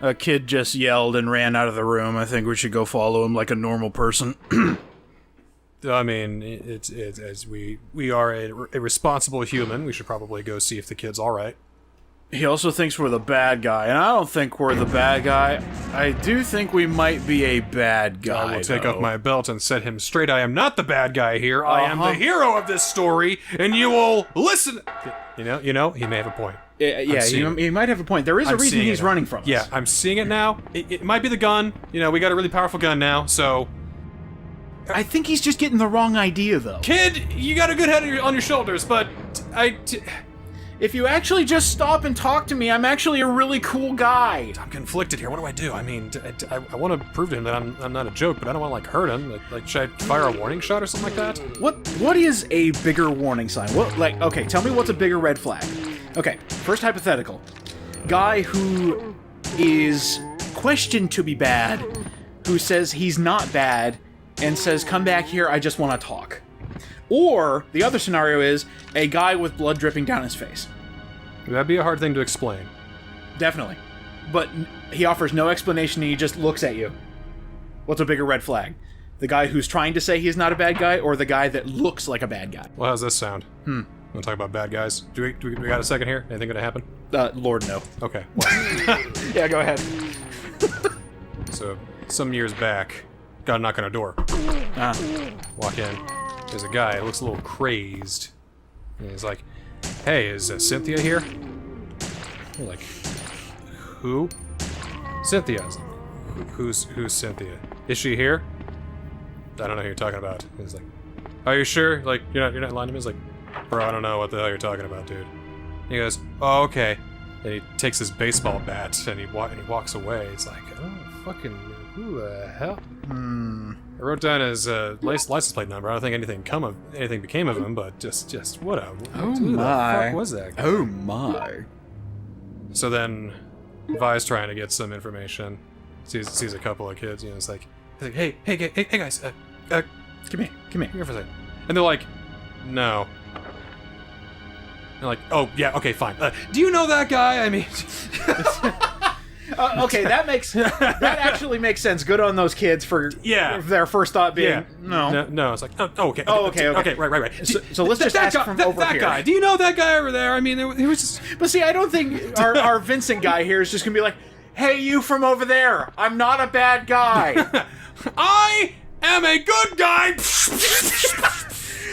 A kid just yelled and ran out of the room. I think we should go follow him like a normal person. I mean, it's as we are a responsible human. We should probably go see if the kid's all right. He also thinks we're the bad guy, and I don't think we're the bad guy. I do think we might be a bad guy, I will take off my belt and set him straight. I am not the bad guy here. I am the hero of this story, and you will listen. You know, he may have a point. Yeah, he might have a point. There is a reason he's running from us. Yeah, I'm seeing it now. It might be the gun. You know, we got a really powerful gun now, so... I think he's just getting the wrong idea, though. Kid, you got a good head on your shoulders, but if you actually just stop and talk to me, I'm actually a really cool guy. I'm conflicted here. What do I do? I mean, I want to prove to him that I'm not a joke, but I don't want to, like, hurt him. Like, should I fire a warning shot or something like that? What is a bigger warning sign? Okay, tell me what's a bigger red flag. Okay, first hypothetical. Guy who is questioned to be bad, who says he's not bad, and says, come back here, I just want to talk. Or, the other scenario is, a guy with blood dripping down his face. That'd be a hard thing to explain. Definitely. But he offers no explanation, and he just looks at you. What's a bigger red flag? The guy who's trying to say he's not a bad guy, or the guy that looks like a bad guy? Well, how's this sound? Want to talk about bad guys? Do we got a second here? Anything gonna happen? Lord, no. Okay. Well. Yeah, go ahead. So, some years back, got a knock on our door. Walk in. There's a guy who looks a little crazed. And he's like, hey, is Cynthia here? We're like, who? Cynthia. I was like, who's Cynthia? Is she here? I don't know who you're talking about. He's like, are you sure? Like, you're not lying to me? He's like, bro, I don't know what the hell you're talking about, dude. And he goes, oh, okay. And he takes his baseball bat and he walks away. It's like, oh, fucking, who the hell? I wrote down his license plate number. I don't think anything became of him, but just what a... Who the fuck was that guy? Oh my. So then, Vi's trying to get some information. Sees a couple of kids, you know, it's like, hey guys, Come here. come here for a second. And they're like, no. They're like, oh, yeah, okay, fine. Do you know that guy? I mean... Okay, that actually makes sense. Good on those kids for their first thought being, no. It's like, oh, okay. Okay, right. So let's just ask from over that here. Guy. Do you know that guy over there? I mean, it was just... But see, I don't think our Vincent guy here is just gonna be like, hey, you from over there, I'm not a bad guy. I am a good guy.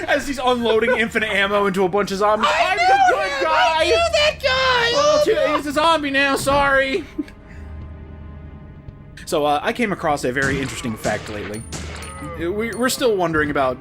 As he's unloading infinite ammo into a bunch of zombies. I'm the good guy. I knew that guy. Well, he's a zombie now. Sorry. So I came across a very interesting fact lately. We're still wondering about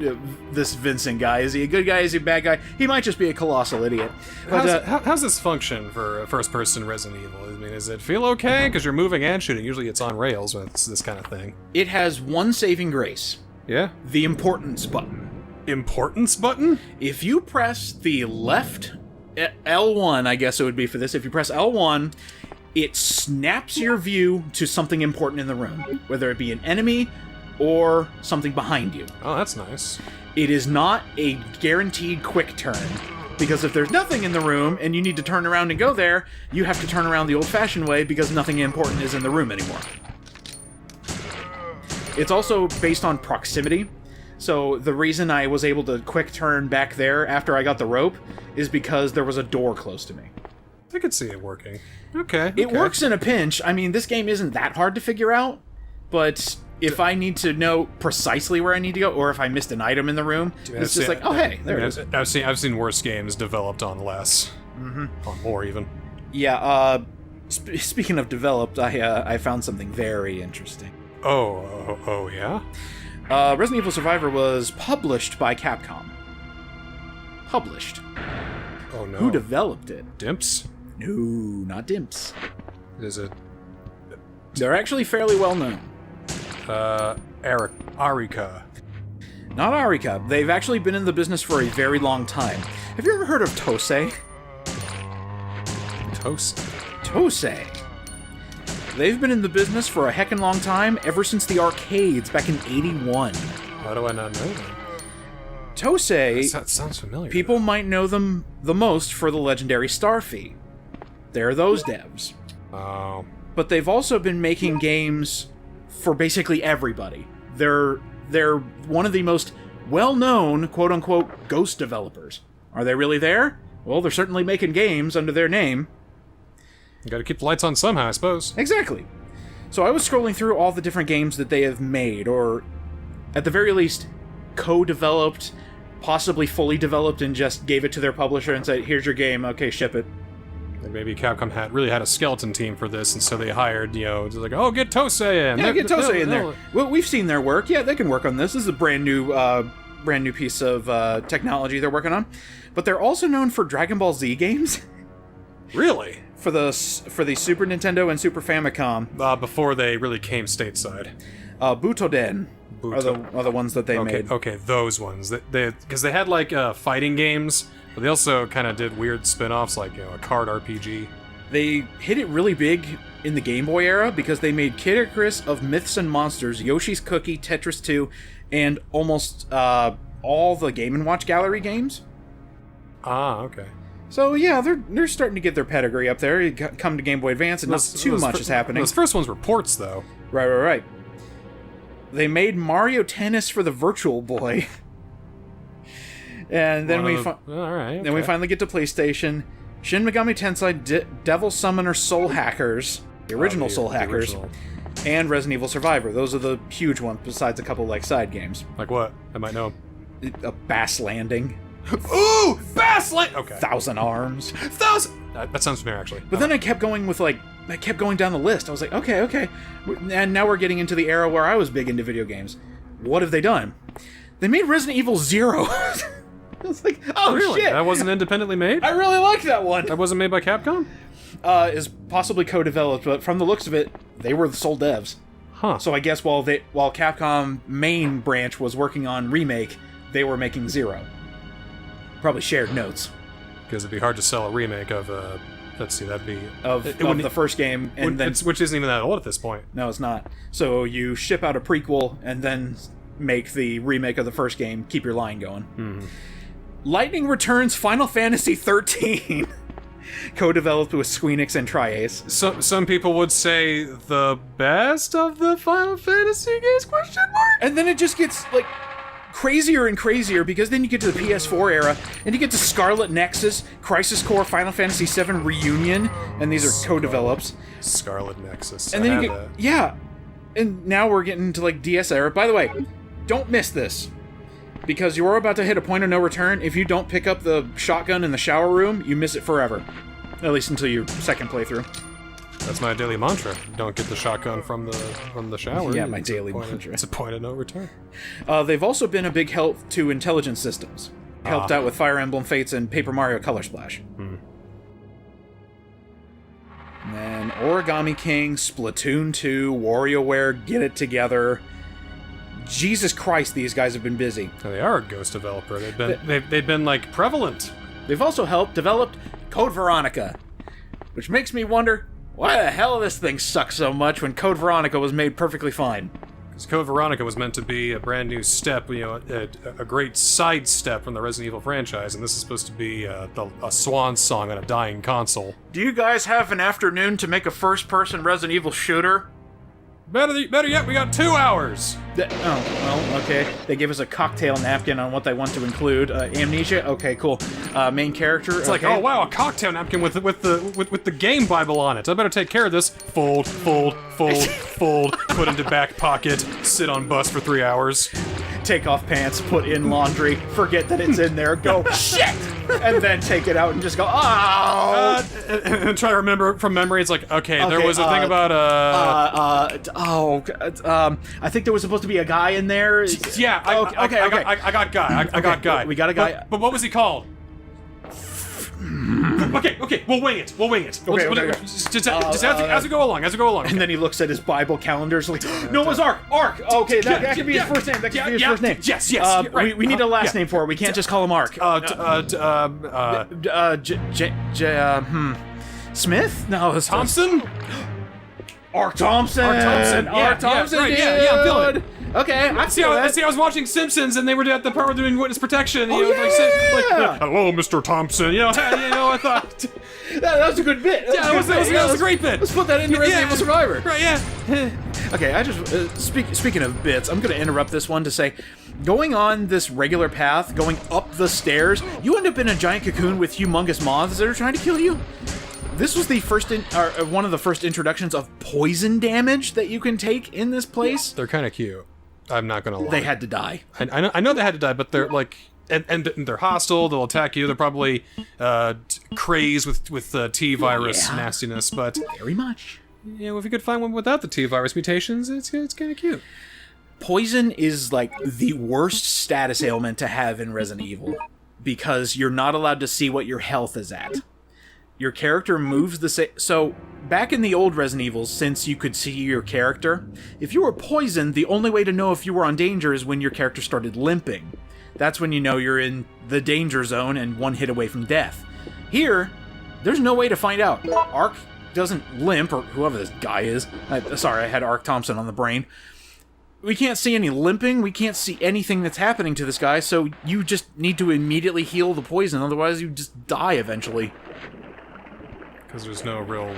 this Vincent guy. Is he a good guy? Is he a bad guy? He might just be a colossal idiot. But, how's this function for a first-person Resident Evil? I mean, does it feel okay? Because you're moving and shooting. Usually it's on rails when it's this kind of thing. It has one saving grace. Yeah? The importance button. Importance button? If you press the left L1, I guess it would be for this. If you press L1, it snaps your view to something important in the room, whether it be an enemy or something behind you. Oh, that's nice. It is not a guaranteed quick turn, because if there's nothing in the room and you need to turn around and go there, you have to turn around the old-fashioned way because nothing important is in the room anymore. It's also based on proximity. So the reason I was able to quick turn back there after I got the rope is because there was a door close to me. I could see it working. Okay. It works in a pinch. I mean, this game isn't that hard to figure out, but if I need to know precisely where I need to go, or if I missed an item in the room, it's just like, oh, hey, there it is. I've seen worse games developed on less. On more, even. Yeah, speaking of developed, I found something very interesting. Oh, yeah? Resident Evil Survivor was published by Capcom. Published. Oh, no. Who developed it? Dimps? No, not Dimps. Is it... They're actually fairly well known. Arika. Not Arika. They've actually been in the business for a very long time. Have you ever heard of Tosei? Tosei. They've been in the business for a heckin' long time, ever since the arcades back in '81. How do I not know them? Tosei... That sounds familiar. People might know them the most for the legendary Starfy. They're those devs. Oh. but they've also been making games for basically everybody. They're one of the most well-known, quote-unquote, ghost developers. Are they really there? Well, they're certainly making games under their name. You gotta keep the lights on somehow, I suppose. Exactly. So I was scrolling through all the different games that they have made, or at the very least, co-developed, possibly fully developed, and just gave it to their publisher and said, here's your game, okay, ship it. Like maybe Capcom really had a skeleton team for this, and so they hired, just like, oh, get Tosei in. Yeah, get Tosei in there. Well, we've seen their work. Yeah, they can work on this. This is a brand new piece of technology they're working on. But they're also known for Dragon Ball Z games. Really? For the Super Nintendo and Super Famicom. Before they really came stateside. Butoden are the ones that they made. Okay, those ones. Because they had like fighting games, but they also kind of did weird spin-offs like a card RPG. They hit it really big in the Game Boy era because they made Kid Icarus of Myths and Monsters, Yoshi's Cookie, Tetris 2, and almost all the Game & Watch Gallery games. Ah, okay. So yeah, they're starting to get their pedigree up there. You come to Game Boy Advance, and not too much is happening. Those first ones were ports, though. Right. They made Mario Tennis for the Virtual Boy. And then we finally get to PlayStation. Shin Megami Tensei Devil Summoner Soul Hackers, the original Soul Hackers, and Resident Evil Survivor. Those are the huge ones, besides a couple like side games. Like what? I might know. A Bass Landing. Ooh! Bass Landing! Okay. Thousand Arms. That sounds familiar, actually. But then I kept going down the list. I was like, okay. And now we're getting into the era where I was big into video games. What have they done? They made Resident Evil 0. I was like, oh, really? Shit! That wasn't independently made? I really like that one! That wasn't made by Capcom? Is possibly co-developed, but from the looks of it, they were the sole devs. Huh. So I guess while Capcom main branch was working on Remake, they were making 0. Probably shared notes. Because it'd be hard to sell a remake of, let's see, that'd be... Of the first game, and then... Which isn't even that old at this point. No, it's not. So you ship out a prequel, and then make the remake of the first game, keep your line going. Mm-hmm. Lightning Returns Final Fantasy XIII, co-developed with Squeenix and Tri-Ace. Some people would say the best of the Final Fantasy games, ? And then it just gets, like, crazier and crazier, because then you get to the PS4 era, and you get to Scarlet Nexus, Crisis Core, Final Fantasy VII Reunion, and these are co-develops. Scarlet Nexus. And then and now we're getting into, like, DS era. By the way, don't miss this. Because you're about to hit a point of no return. If you don't pick up the shotgun in the shower room, you miss it forever. At least until your second playthrough. That's my daily mantra. Don't get the shotgun from the shower. Yeah, my daily mantra. It's a point of no return. They've also been a big help to Intelligent Systems. Helped out with Fire Emblem Fates and Paper Mario Color Splash. And then Origami King, Splatoon 2, WarioWare, Get It Together. Jesus Christ, these guys have been busy. They are a ghost developer. They've been like prevalent. They've also helped develop Code Veronica, which makes me wonder why the hell this thing sucks so much when Code Veronica was made perfectly fine. Because Code Veronica was meant to be a brand new step, a great side step from the Resident Evil franchise, and this is supposed to be a swan song on a dying console. Do you guys have an afternoon to make a first-person Resident Evil shooter? Better yet, we got 2 hours! Okay. They gave us a cocktail napkin on what they want to include. Amnesia? Okay, cool. Main character? It's like, oh wow, a cocktail napkin with the game Bible on it. I better take care of this. Fold, put into back pocket, sit on bus for 3 hours. Take off pants, put in laundry, forget that it's in there, go, shit! And then take it out and just go, oh! And try to remember from memory, it's like, okay, there was a thing about, I think there was supposed to be a guy in there. Yeah, I got guy. We got a guy. But what was he called? Okay, we'll wing it. Okay. Just as we go along. And then he looks at his Bible calendars like, no, it was Ark. Okay, that could be his first name. Yes. Right. We need a last name for it. We can't just call him Ark. Smith? No, it's Thompson? Ark Thompson. Ark Thompson. Ark Thompson. Right. Yeah, I'm feeling it. Okay, I feel that. See, I was watching Simpsons, and they were at the part where doing witness protection. Oh, you know, yeah! like, hello, Mr. Thompson. You know, I thought that was a good bit. That was a great bit. Let's put that into Resident Evil Survivor. Right? Yeah. Okay, I just speaking of bits, I'm going to interrupt this one to say, going on this regular path, going up the stairs, you end up in a giant cocoon with humongous moths that are trying to kill you. This was the first, one of the first introductions of poison damage that you can take in this place. They're kind of cute. I'm not gonna lie. They had to die. I know they had to die, but they're like, and they're hostile. They'll attack you. They're probably crazed with T virus nastiness. But very much. Yeah, well, if you could find one without the T virus mutations, it's kind of cute. Poison is like the worst status ailment to have in Resident Evil because you're not allowed to see what your health is at. Your character moves the same. So, back in the old Resident Evils, since you could see your character, if you were poisoned, the only way to know if you were on danger is when your character started limping. That's when you know you're in the danger zone and one hit away from death. Here, there's no way to find out. Ark doesn't limp, or whoever this guy is. Sorry, I had Ark Thompson on the brain. We can't see any limping, we can't see anything that's happening to this guy, so you just need to immediately heal the poison, otherwise you just die eventually. Because there's no real...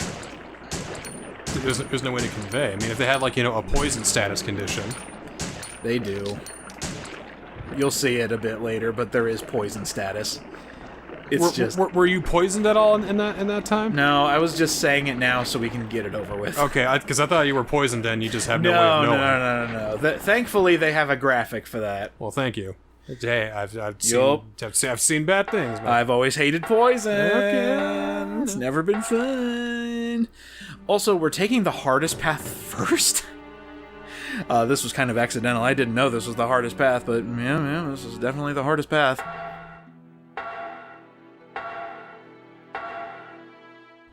There's no way to convey. I mean, if they had, like, you know, a poison status condition... They do. You'll see it a bit later, but there is poison status. It's were you poisoned at all in that time? No, I was just saying it now so we can get it over with. Okay, because I thought you were poisoned and you just have no way of knowing. No. Thankfully, they have a graphic for that. Well, thank you. Hey, I've seen bad things. Man. I've always hated poison. Okay. It's never been fun. Also, we're taking the hardest path first. This was kind of accidental. I didn't know this was the hardest path, but yeah, this is definitely the hardest path.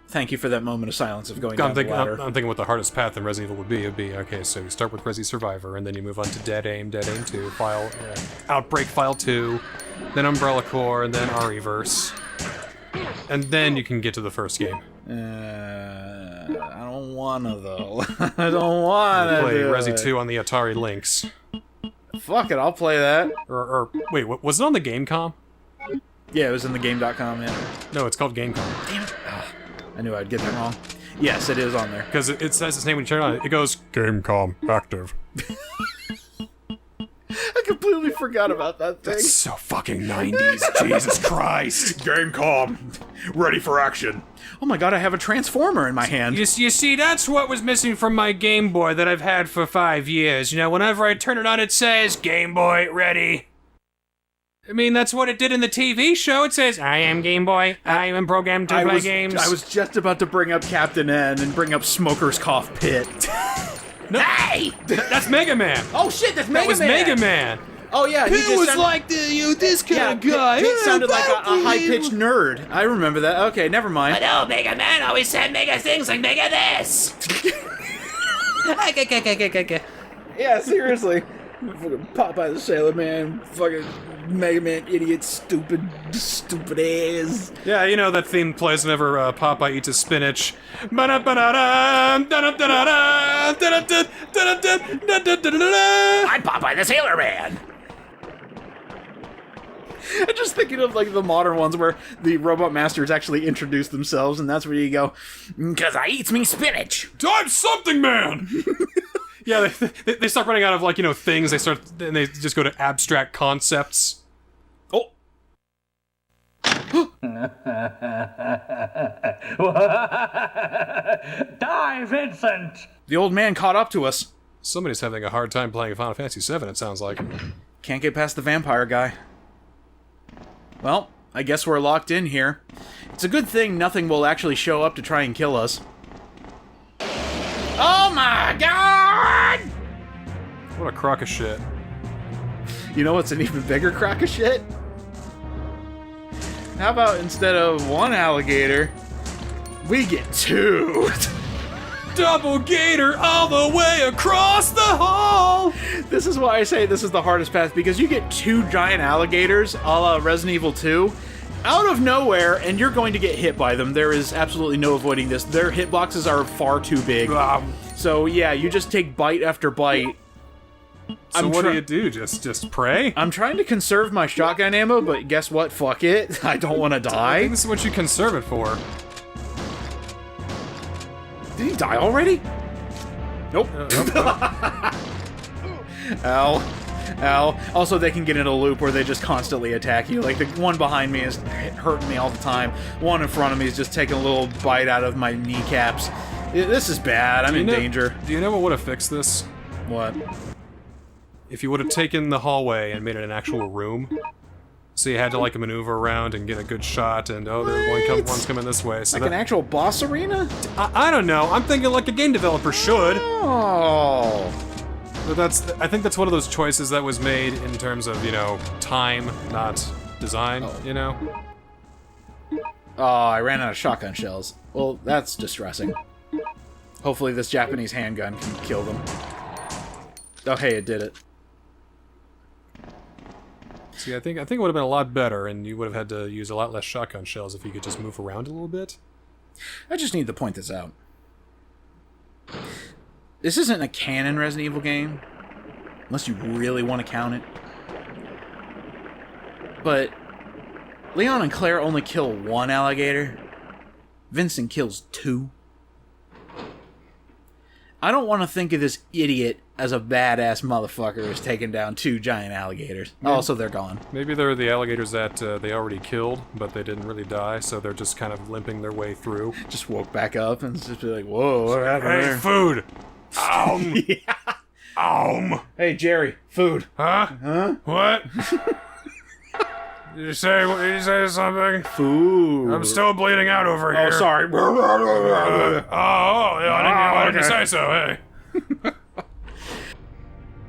Thank you for that moment of silence of going down the ladder. I'm thinking what the hardest path in Resident Evil would be. It'd be, okay, so you start with Resi Survivor, and then you move on to Dead Aim 2, Outbreak File 2, then Umbrella Corps, and then RE-verse. And then you can get to the first game. I don't wanna, though. I don't wanna play Resi 2 on the Atari Lynx. Fuck it, I'll play that. Or wait, was it on the Gamecom? Yeah, it was in the Game.com, yeah. No, it's called Gamecom. Damn it. I knew I'd get that wrong. Yes, it is on there. Because it says its name when you turn it on. It goes, Gamecom active. I completely forgot about that thing. That's so fucking 90s. Jesus Christ. Gamecom. Ready for action. Oh my god, I have a transformer in my hand. You see, that's what was missing from my Game Boy that I've had for 5 years. You know, whenever I turn it on, it says, Game Boy ready. I mean, that's what it did in the TV show. It says, I am Game Boy. I am programmed to play games. I was just about to bring up Captain N and bring up Smoker's Cough Pit. No, hey! That's Mega Man. Oh shit, that's Mega Man. That was Mega Man. Oh yeah, he was like this kind of guy. He sounded like a high-pitched nerd. I remember that. Okay, never mind. I know, Mega Man always said mega things like mega this. Yeah, seriously. Fucking Popeye the Sailor Man, fucking Mega Man idiot, stupid ass. Yeah, you know that theme plays whenever Popeye eats his spinach. I'm Popeye the Sailor Man. I'm just thinking of like the modern ones where the robot masters actually introduce themselves, and that's where you go, "'Cause I eats me spinach." I'm something, man. Yeah, they start running out of, like, you know, things. They just go to abstract concepts. Oh. Die, Vincent! The old man caught up to us. Somebody's having a hard time playing Final Fantasy VII, it sounds like. Can't get past the vampire guy. Well, I guess we're locked in here. It's a good thing nothing will actually show up to try and kill us. Oh my god! What a crock of shit. You know what's an even bigger crock of shit? How about instead of one alligator, we get two? Double gator all the way across the hall! This is why I say this is the hardest path, because you get two giant alligators a la Resident Evil 2 out of nowhere, and you're going to get hit by them. There is absolutely no avoiding this. Their hitboxes are far too big. So yeah, you just take bite after bite. So what do you do? Just pray? I'm trying to conserve my shotgun ammo, but guess what? Fuck it. I don't want to I die. think this is what you conserve it for. Did he die already? Nope. Ow. Ow. Also, they can get in a loop where they just constantly attack you. Like, the one behind me is hurting me all the time. One in front of me is just taking a little bite out of my kneecaps. This is bad. I'm in danger. Do you know what would have fixed this? What? If you would have taken the hallway and made it an actual room. So you had to, like, maneuver around and get a good shot, and, oh, there's one's coming this way. So Like an actual boss arena? I don't know. I'm thinking like a game developer should. Oh. But I think that's one of those choices that was made in terms of, you know, time, not design, you know? Oh, I ran out of shotgun shells. Well, that's distressing. Hopefully this Japanese handgun can kill them. Oh, hey, it did it. See, I think it would have been a lot better, and you would have had to use a lot less shotgun shells if you could just move around a little bit. I just need to point this out. This isn't a canon Resident Evil game, unless you really want to count it. But Leon and Claire only kill one alligator. Vincent kills two. I don't want to think of this idiot as a badass motherfucker who's taken down two giant alligators. Oh, so they're gone. Maybe they're the alligators that they already killed, but they didn't really die, so they're just kind of limping their way through. Just woke back up and just be like, whoa, what happened Hey, there? food! Yeah. Hey, Jerry, food. Huh? What? Did you say something? Food. I'm still bleeding out over here. Oh, sorry. Why didn't you say so, hey?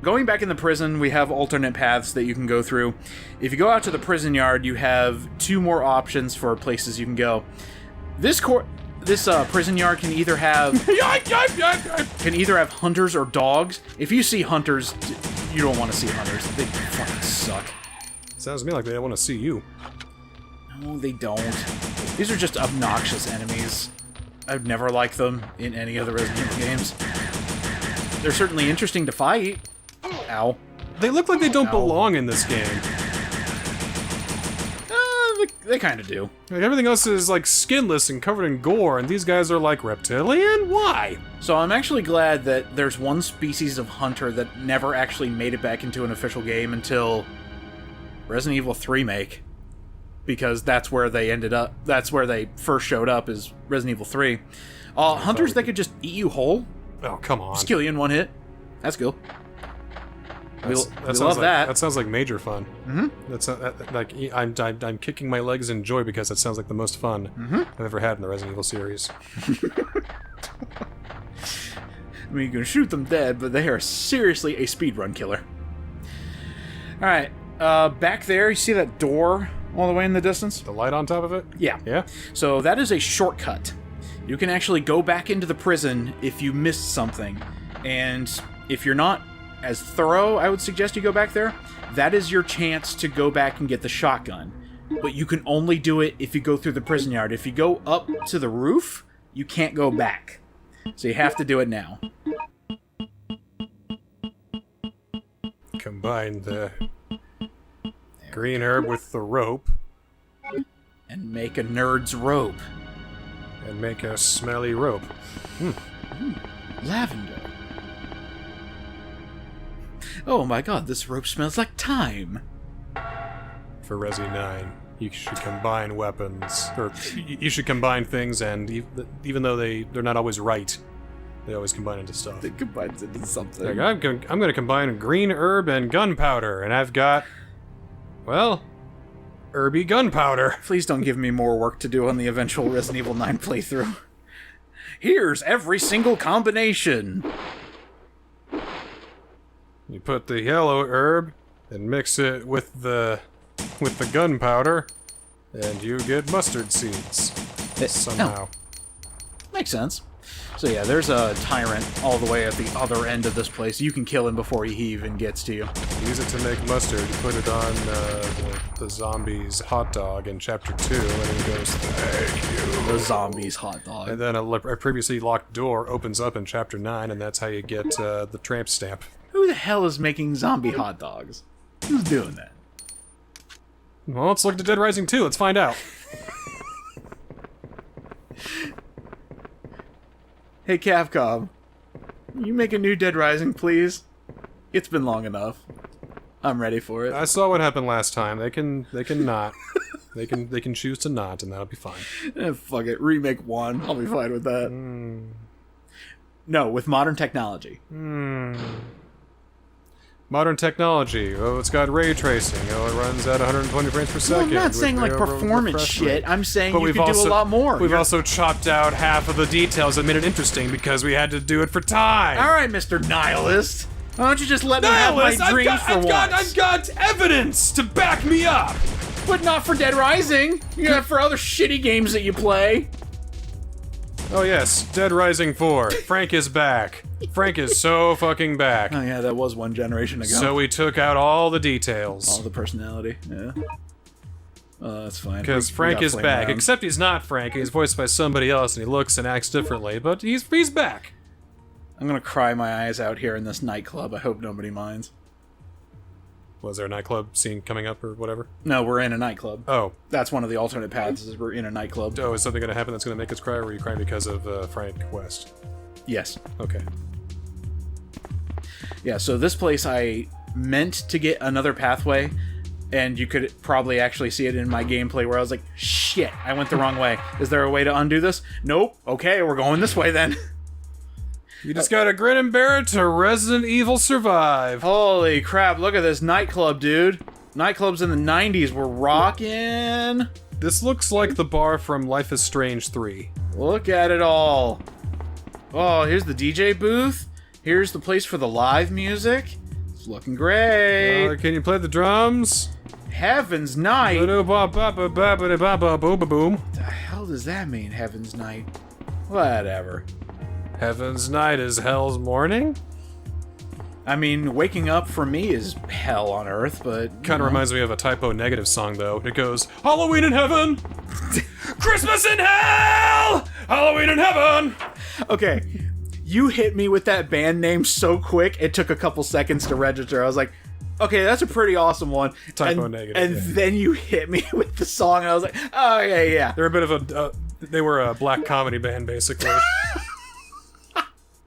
Going back in the prison, we have alternate paths that you can go through. If you go out to the prison yard, you have two more options for places you can go. This prison yard can either have hunters or dogs. If you see hunters, you don't want to see hunters. They fucking suck. Sounds to me like they don't want to see you. No, they don't. These are just obnoxious enemies. I've never liked them in any of the Resident Evil games. They're certainly interesting to fight. Ow. They look like they don't belong in this game. They kind of do. Like, everything else is, like, skinless and covered in gore, and these guys are, like, reptilian? Why? So I'm actually glad that there's one species of hunter that never actually made it back into an official game until Resident Evil 3 make. Because that's where they ended up. That's where they first showed up, is Resident Evil 3. Hunters that could just eat you whole. Oh, come on. Just kill you in one hit. That's cool. We That love that. That sounds like major fun. Mm-hmm. That's like I'm kicking my legs in joy because that sounds like the most fun I've ever had in the Resident Evil series. I mean, you can shoot them dead, but they are seriously a speedrun killer. Alright, back there, you see that door all the way in the distance? The light on top of it? Yeah. Yeah? So that is a shortcut. You can actually go back into the prison if you missed something. And if you're not as thorough, I would suggest you go back there. That is your chance to go back and get the shotgun. But you can only do it if you go through the prison yard. If you go up to the roof, you can't go back. So you have to do it now. Combine the green herb with the rope. And make a nerd's rope. And make a smelly rope. Lavender. Oh my god, this rope smells like thyme. For Resi 9, you should combine weapons. Or you should combine things, and even though they're not always right, they always combine into stuff. It combines into something. Like, I'm gonna combine green herb and gunpowder, and I've got, well, herby gunpowder. Please don't give me more work to do on the eventual Resident Evil 9 playthrough. Here's every single combination. You put the yellow herb and mix it with the gunpowder, and you get mustard seeds. Somehow. Makes sense. So yeah, there's a tyrant all the way at the other end of this place. You can kill him before he even gets to you. Use it to make mustard. You put it on the zombie's hot dog in Chapter 2, and he goes, "Thank you." The zombie's hot dog. And then a previously locked door opens up in Chapter 9, and that's how you get the tramp stamp. Who the hell is making zombie hot dogs? Who's doing that? Well, let's look to Dead Rising 2. Let's find out. Hey, Capcom. You make a new Dead Rising, please? It's been long enough. I'm ready for it. I saw what happened last time. They can not. they can choose to not, and that'll be fine. Fuck it. Remake 1. I'll be fine with that. No, with modern technology. Modern technology. Oh, it's got ray tracing. Oh, it runs at 120 frames per Well, second. I'm not saying like performance refresh shit. rate. I'm saying But you could do a lot more. We've also chopped out half of the details that made it interesting because we had to do it for time. All right, Mr. Nihilist. Why don't you just let me have my dreams for once? I've got evidence to back me up. But not for Dead Rising. You got it for other shitty games that you play. Oh yes, Dead Rising 4. Frank is back. Frank is so fucking back. Oh yeah, that was one generation ago. So we took out all the details. All the personality, yeah. That's fine. Because Frank is back, except he's not Frank. He's voiced by somebody else, and he looks and acts differently. But he's back. I'm gonna cry my eyes out here in this nightclub. I hope nobody minds. Was there a nightclub scene coming up or whatever? No, we're in a nightclub. Oh. That's one of the alternate paths, is we're in a nightclub. Oh, is something going to happen that's going to make us cry, or are you crying because of Frank West? Yes. Okay. Yeah, so this place I meant to get another pathway, and you could probably actually see it in my gameplay where I was like, shit, I went the wrong way. Is there a way to undo this? Nope. Okay, we're going this way then. You just gotta grin and bear it to Resident Evil Survive. Holy crap, look at this nightclub, dude. Nightclubs in the 90s were rockin'. This looks like the bar from Life is Strange 3. Look at it all. Oh, here's the DJ booth. Here's the place for the live music. It's looking great. Can you play the drums? Heaven's Night. Boom. What the hell does that mean, Heaven's Night? Whatever. Heaven's Night is Hell's Morning? I mean, waking up for me is hell on earth, but... Kind of reminds me of a Typo Negative song, though. It goes, Halloween in heaven! Christmas in hell! Halloween in heaven! Okay, you hit me with that band name so quick, it took a couple seconds to register. I was like, okay, that's a pretty awesome one. Typo Negative. And then you hit me with the song, and I was like, oh, yeah. They're a bit of a... they were a black comedy band, basically.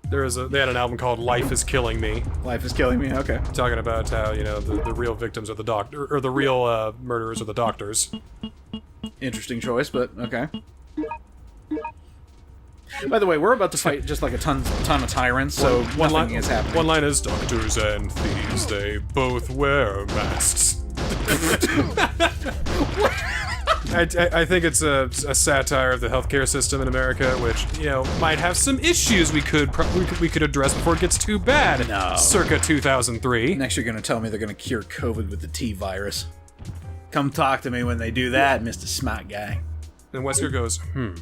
They had an album called Life is Killing Me. Life is killing me, okay. Talking about how, you know, the real victims are the doctor, or the real murderers are the doctors. Interesting choice, but okay. By the way, we're about to fight just like a ton of tyrants, so nothing is happening. One line is, doctors and thieves, they both wear masks. I think it's a satire of the healthcare system in America, which, you know, might have some issues we could address before it gets too bad. No. Circa 2003. Next you're gonna tell me they're gonna cure COVID with the T-virus. Come talk to me when they do that, Mr. Smart Guy. And Wesker goes, Well,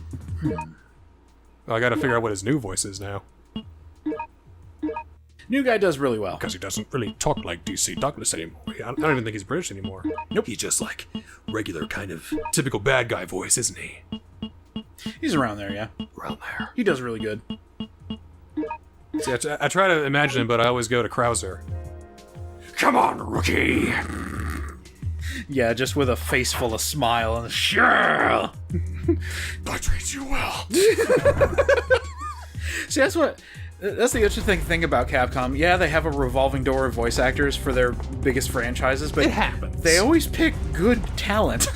I gotta figure out what his new voice is now. New guy does really well. Because he doesn't really talk like DC Douglas anymore. I don't even think he's British anymore. Nope. He's just like regular kind of typical bad guy voice, isn't he? He's around there, yeah. Around there. He does really good. See, I try to imagine him, but I always go to Krauser. Come on, rookie! Yeah, just with a face full of smile and sure. I treat you well. See, that's the interesting thing about Capcom. Yeah, they have a revolving door of voice actors for their biggest franchises, but it happens. They always pick good talent.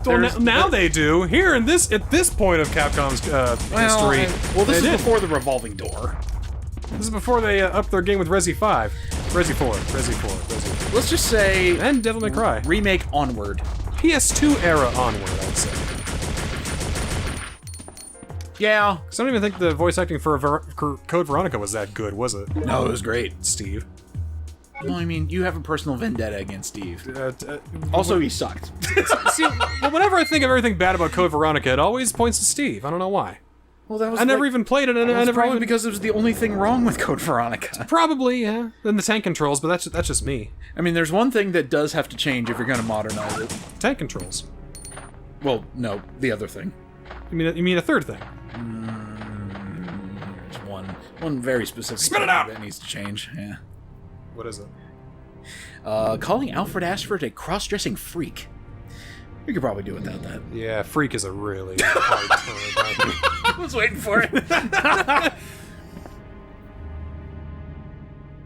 Well, now they do. Here at this point of Capcom's history. This is before the revolving door. This is before they upped their game with Resi 5. Resi 4. Let's just say... And Devil May Cry. Remake Onward. PS2 era Onward, I'd say. Yeah. Because I don't even think the voice acting for Code Veronica was that good, was it? No, it was great. Steve. Well, I mean, you have a personal vendetta against Steve. Also, he sucked. See, well, whenever I think of everything bad about Code Veronica, it always points to Steve. I don't know why. Well, that was I never even played it, and I never probably because it was the only thing wrong with Code Veronica. Probably, yeah. And the tank controls, but that's just me. I mean, there's one thing that does have to change if you're going to modernize it. Tank controls. Well, no, the other thing. You mean a third thing? There's one very specific Spit it thing out! that needs to change. Yeah. What is it? Calling Alfred Ashford a cross-dressing freak. We could probably do without that. Yeah, freak is a really hard term. I was waiting for it.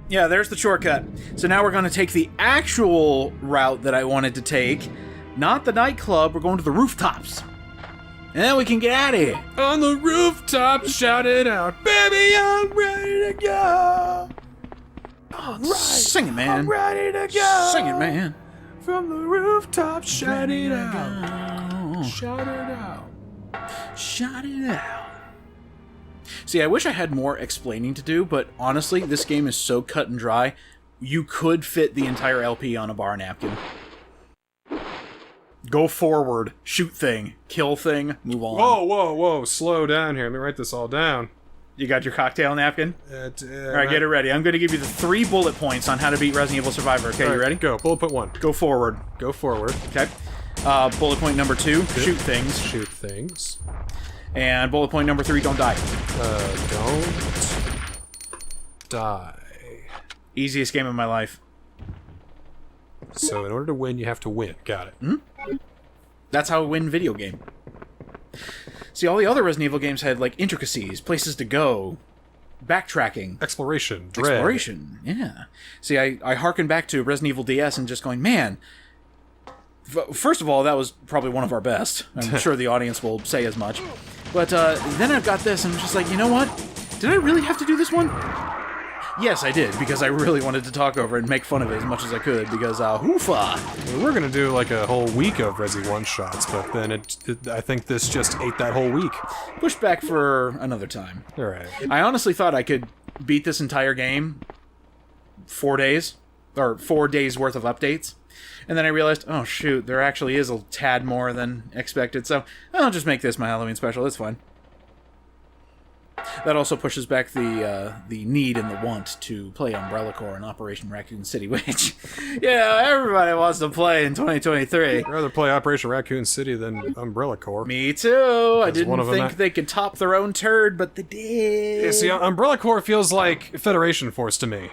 Yeah, there's the shortcut. So now we're going to take the actual route that I wanted to take. Not the nightclub, we're going to the rooftops. And then we can get out of here. On the rooftop, shout it out. Baby, I'm ready to go. Oh, right. Sing it, man. I'm ready to go. Sing it, man. From the rooftop, shout it out. Shout it out. Shout it out. See, I wish I had more explaining to do, but honestly, this game is so cut and dry, you could fit the entire LP on a bar napkin. Go forward, shoot thing, kill thing, move on. Whoa, whoa, whoa. Slow down here. Let me write this all down. You got your cocktail napkin? Alright, get it ready. I'm going to give you the 3 bullet points on how to beat Resident Evil Survivor. Okay, you ready? Go. Bullet point 1. Go forward. Go forward. Okay. Bullet point number 2, shoot things. Shoot things. And bullet point number 3, don't die. Don't die. Easiest game of my life. So in order to win, you have to win. Got it. Mm-hmm. That's how I win video game. See, all the other Resident Evil games had, like, intricacies, places to go, backtracking. Exploration. Dread. Exploration, yeah. See, I harken back to Resident Evil DS and just going, man, first of all, that was probably one of our best. I'm sure the audience will say as much. But then I've got this, and I'm just like, you know what? Did I really have to do this one? Yes, I did, because I really wanted to talk over it and make fun of it as much as I could, because, hoofa! We were going to do, like, a whole week of Resi 1-shots, but then I think this just ate that whole week. Push back for another time. Alright. I honestly thought I could beat this entire game 4 days, or 4 days worth of updates. And then I realized, oh shoot, there actually is a tad more than expected, so I'll just make this my Halloween special, it's fine. That also pushes back the need and the want to play Umbrella Corps in Operation Raccoon City, which, everybody wants to play in 2023. I'd rather play Operation Raccoon City than Umbrella Corps. Me too! I One didn't of them think they could top their own turd, but they did! Yeah, see, Umbrella Corps feels like Federation Force to me.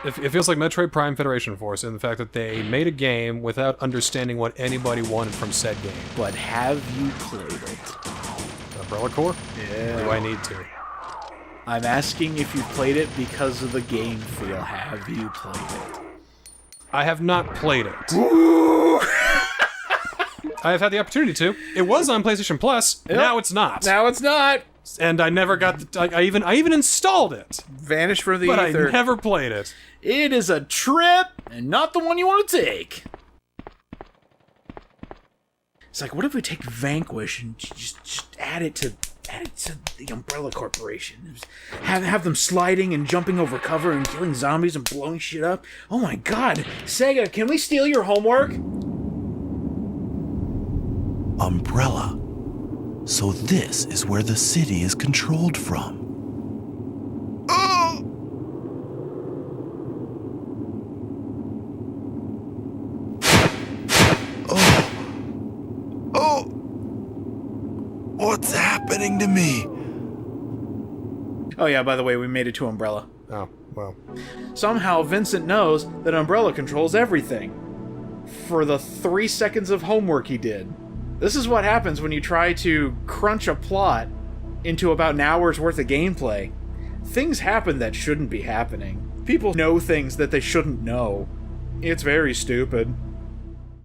It feels like Metroid Prime Federation Force in the fact that they made a game without understanding what anybody wanted from said game. But have you played it? Umbrella Corps? Yeah. Or do I need to? I'm asking if you played it because of the game feel. Have you played it? I have not played it. I have had the opportunity to. It was on PlayStation Plus. Yep. Now it's not. Now it's not. And I never got the... I even installed it. Vanished from the but ether. I never played it. It is a trip, and not the one you want to take. It's like, what if we take Vanquish and just add it to the Umbrella Corporation? Have them sliding and jumping over cover and killing zombies and blowing shit up? Oh my god. Sega, can we steal your homework? Umbrella. So this is where the city is controlled from. What's happening to me? Oh yeah, by the way, we made it to Umbrella. Oh, well. Somehow Vincent knows that Umbrella controls everything. For the 3 seconds of homework he did. This is what happens when you try to crunch a plot into about an hour's worth of gameplay. Things happen that shouldn't be happening. People know things that they shouldn't know. It's very stupid.